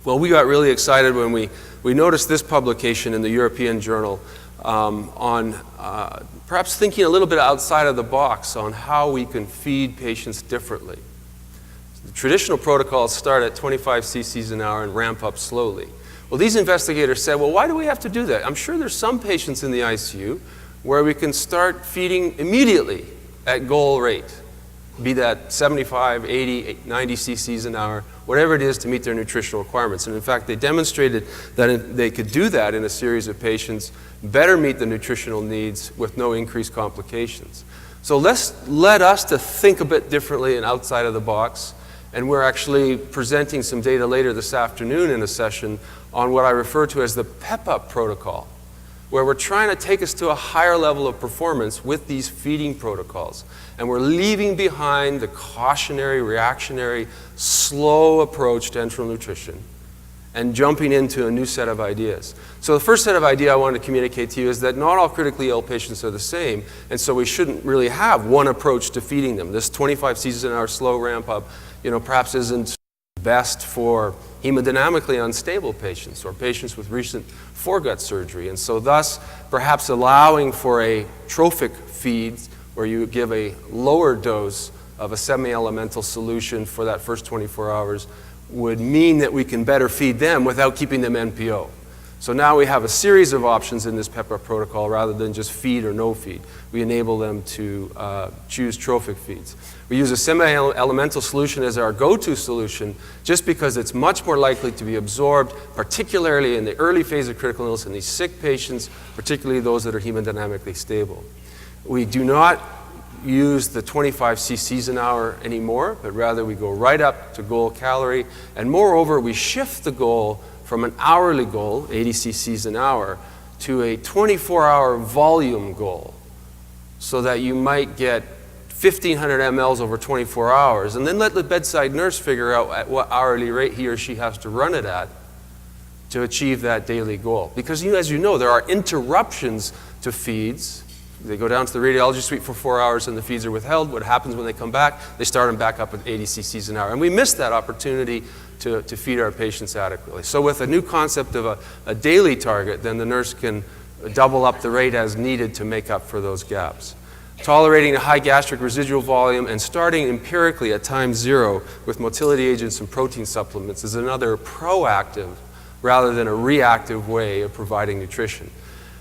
Well, we got really excited when we noticed this publication in the European Journal on perhaps thinking a little bit outside of the box on how we can feed patients differently. The traditional protocols start at 25 cc's an hour and ramp up slowly. Well, these investigators said, well, why do we have to do that? I'm sure there's some patients in the ICU where we can start feeding immediately at goal rate, be that 75, 80, 90 cc's an hour, whatever it is to meet their nutritional requirements. And in fact, they demonstrated that they could do that in a series of patients, better meet the nutritional needs with no increased complications. So let us to think a bit differently and outside of the box. And we're actually presenting some data later this afternoon in a session on what I refer to as the PEP protocol, where we're trying to take us to a higher level of performance with these feeding protocols. And we're leaving behind the cautionary, reactionary, slow approach to enteral nutrition and jumping into a new set of ideas. So the first set of ideas I wanted to communicate to you is that not all critically ill patients are the same, and so we shouldn't really have one approach to feeding them. This 25 cc's an hour slow ramp up, perhaps isn't best for hemodynamically unstable patients or patients with recent foregut surgery. And so thus, perhaps allowing for a trophic feed where you give a lower dose of a semi-elemental solution for that first 24 hours would mean that we can better feed them without keeping them NPO. So now we have a series of options in this PEP protocol rather than just feed or no feed. We enable them to choose trophic feeds. We use a semi-elemental solution as our go-to solution just because it's much more likely to be absorbed, particularly in the early phase of critical illness in these sick patients, particularly those that are hemodynamically stable. We do not use the 25 cc's an hour anymore, but rather we go right up to goal calorie. And moreover, we shift the goal from an hourly goal, 80 cc's an hour, to a 24-hour volume goal, so that you might get 1,500 mLs over 24 hours, and then let the bedside nurse figure out at what hourly rate he or she has to run it at to achieve that daily goal. Because as you know, there are interruptions to feeds. They go down to the radiology suite for 4 hours and the feeds are withheld. What happens when they come back? They start them back up at 80 cc's an hour. And we miss that opportunity to feed our patients adequately. So with a new concept of a daily target, then the nurse can double up the rate as needed to make up for those gaps. Tolerating a high gastric residual volume and starting empirically at time 0 with motility agents and protein supplements is another proactive rather than a reactive way of providing nutrition.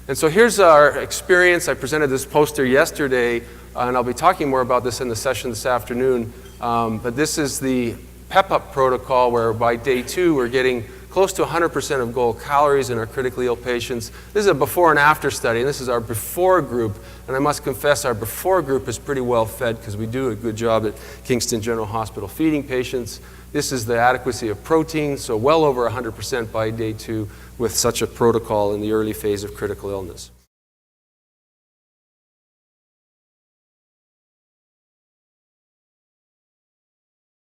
And so here's our experience. I presented this poster yesterday, and I'll be talking more about this in the session this afternoon. But this is the PEP protocol where by day 2 we're getting close to 100% of goal calories in our critically ill patients. This is a before and after study, and this is our before group. And I must confess our before group is pretty well fed because we do a good job at Kingston General Hospital feeding patients. This is the adequacy of protein, so well over 100% by day 2 with such a protocol in the early phase of critical illness.